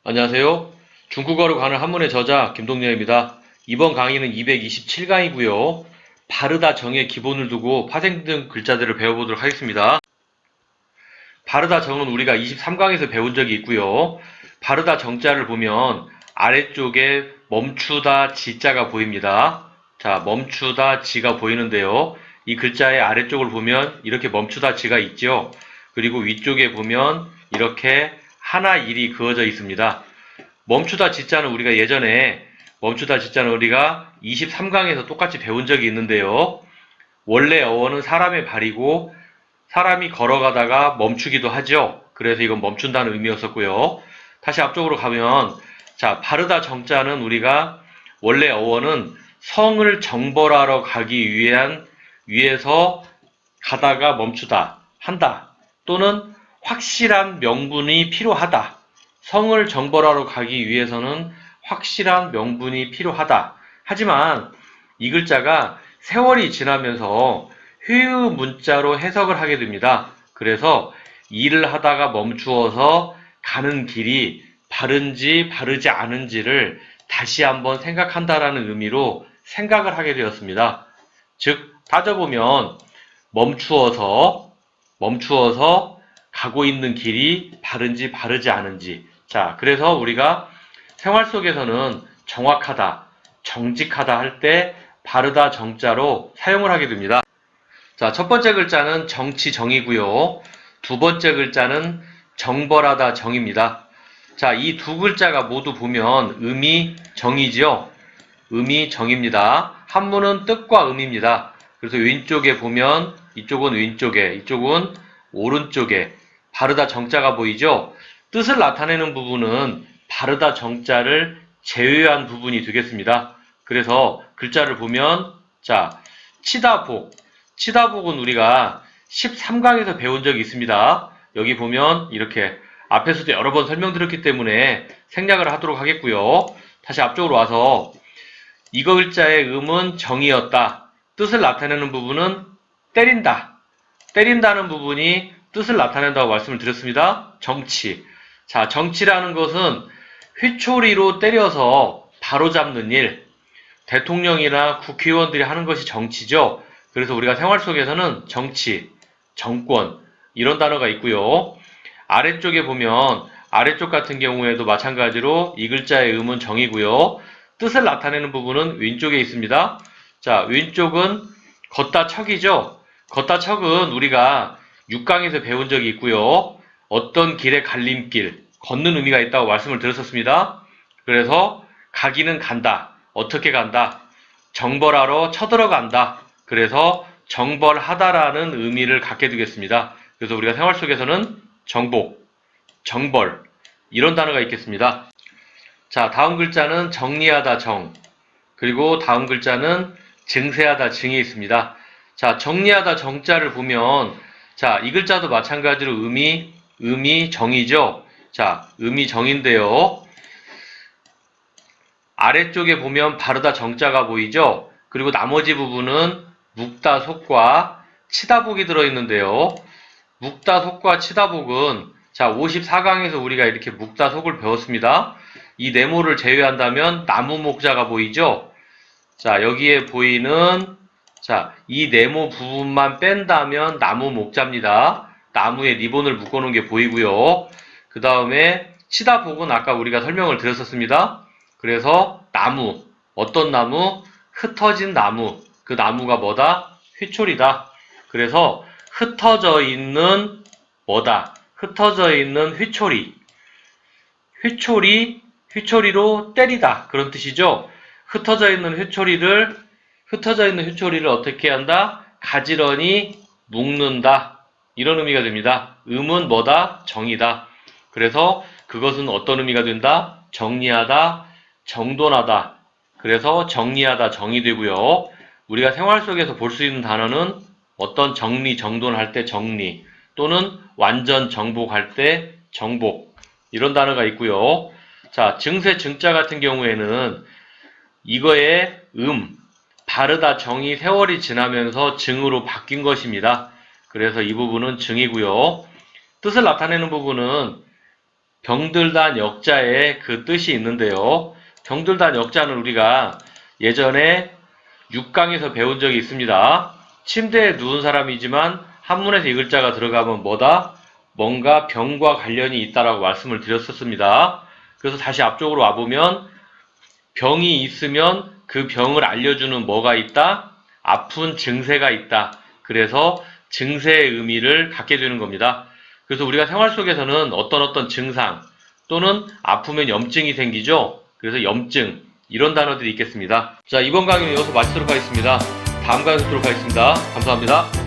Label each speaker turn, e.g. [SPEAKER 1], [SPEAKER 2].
[SPEAKER 1] 안녕하세요. 중국어로 가는 한문의 저자 김동렬입니다. 이번 강의는 227강이고요. 바르다 정의 기본을 두고 파생된 글자들을 배워보도록 하겠습니다. 바르다 정은 우리가 23강에서 배운 적이 있고요. 바르다 정자를 보면 아래쪽에 멈추다 지자가 보입니다. 자, 멈추다 지가 보이는데요. 이 글자의 아래쪽을 보면 이렇게 멈추다 지가 있죠. 그리고 위쪽에 보면 이렇게 하나 일이 그어져 있습니다. 멈추다 지자는 우리가 예전에 멈추다 지자는 우리가 23강에서 똑같이 배운 적이 있는데요. 원래 어원은 사람의 발이고 사람이 걸어가다가 멈추기도 하죠. 그래서 이건 멈춘다는 의미였었고요. 다시 앞쪽으로 가면 자, 바르다 정자는 우리가 원래 어원은 성을 정벌하러 가기 위해서 가다가 멈추다 한다 또는 확실한 명분이 필요하다. 성을 정벌하러 가기 위해서는 확실한 명분이 필요하다. 하지만 이 글자가 세월이 지나면서 회의 문자로 해석을 하게 됩니다. 그래서 일을 하다가 멈추어서 가는 길이 바른지 바르지 않은지를 다시 한번 생각한다라는 의미로 생각을 하게 되었습니다. 즉 따져보면 멈추어서 가고 있는 길이 바른지 바르지 않은지. 자, 그래서 우리가 생활 속에서는 정확하다, 정직하다 할 때 바르다 정자로 사용을 하게 됩니다. 자, 첫 번째 글자는 정치 정이고요. 두 번째 글자는 정벌하다 정입니다. 자, 이 두 글자가 모두 보면 음이 정이죠. 음이 정입니다. 한문은 뜻과 음입니다. 그래서 왼쪽에 보면 이쪽은 왼쪽에, 이쪽은 오른쪽에 바르다 정자가 보이죠? 뜻을 나타내는 부분은 바르다 정자를 제외한 부분이 되겠습니다. 그래서 글자를 보면 자, 치다복. 치다복은 우리가 13강에서 배운 적이 있습니다. 여기 보면 이렇게 앞에서도 여러 번 설명드렸기 때문에 생략을 하도록 하겠고요. 다시 앞쪽으로 와서 이거 글자의 음은 정이었다. 뜻을 나타내는 부분은 때린다. 때린다는 부분이 뜻을 나타낸다고 말씀을 드렸습니다. 정치. 자, 정치라는 것은 휘초리로 때려서 바로잡는 일. 대통령이나 국회의원들이 하는 것이 정치죠. 그래서 우리가 생활 속에서는 정치, 정권 이런 단어가 있고요. 아래쪽에 보면 아래쪽 같은 경우에도 마찬가지로 이 글자의 음은 정이고요. 뜻을 나타내는 부분은 왼쪽에 있습니다. 자, 왼쪽은 걷다 척이죠. 걷다 척은 우리가 6강에서 배운 적이 있고요. 어떤 길의 갈림길, 걷는 의미가 있다고 말씀을 드렸었습니다. 그래서 가기는 간다. 어떻게 간다? 정벌하러 쳐들어간다. 그래서 정벌하다라는 의미를 갖게 되겠습니다. 그래서 우리가 생활 속에서는 정복, 정벌 이런 단어가 있겠습니다. 자, 다음 글자는 정리하다 정, 그리고 다음 글자는 증세하다 증이 있습니다. 자, 정리하다 정자를 보면 자, 이 글자도 마찬가지로 음이 정이죠. 자, 음이 정인데요. 아래쪽에 보면 바르다 정자가 보이죠. 그리고 나머지 부분은 묵다 속과 치다복이 들어있는데요. 묵다 속과 치다복은 자, 54강에서 우리가 이렇게 묵다 속을 배웠습니다. 이 네모를 제외한다면 나무 목자가 보이죠? 자, 여기에 보이는 자, 이 네모 부분만 뺀다면 나무 목자입니다. 나무에 리본을 묶어놓은 게 보이고요. 그 다음에 치다복은 아까 우리가 설명을 드렸었습니다. 그래서 나무, 어떤 나무? 흩어진 나무. 그 나무가 뭐다? 휘초리다. 그래서 흩어져 있는 뭐다? 흩어져 있는 휘초리. 휘초리로 때리다. 그런 뜻이죠. 흩어져 있는 휘초리를 어떻게 한다? 가지런히 묶는다. 이런 의미가 됩니다. 음은 뭐다? 정이다. 그래서 그것은 어떤 의미가 된다? 정리하다, 정돈하다. 그래서 정리하다 정이 되고요. 우리가 생활 속에서 볼 수 있는 단어는 어떤 정리, 정돈할 때 정리 또는 완전 정복할 때 정복 이런 단어가 있고요. 자, 증세 증자 같은 경우에는 이거의 바르다 정이 세월이 지나면서 증으로 바뀐 것입니다. 그래서 이 부분은 증이고요. 뜻을 나타내는 부분은 병들단 역자에 그 뜻이 있는데요. 병들단 역자는 우리가 예전에 6강에서 배운 적이 있습니다. 침대에 누운 사람이지만 한문에서 이 글자가 들어가면 뭐다? 뭔가 병과 관련이 있다라고 말씀을 드렸었습니다. 그래서 다시 앞쪽으로 와보면 병이 있으면 그 병을 알려주는 뭐가 있다? 아픈 증세가 있다. 그래서 증세의 의미를 갖게 되는 겁니다. 그래서 우리가 생활 속에서는 어떤 증상 또는 아프면 염증이 생기죠. 그래서 염증 이런 단어들이 있겠습니다. 자, 이번 강의는 여기서 마치도록 하겠습니다. 다음 강의에 뵙도록 하겠습니다. 감사합니다.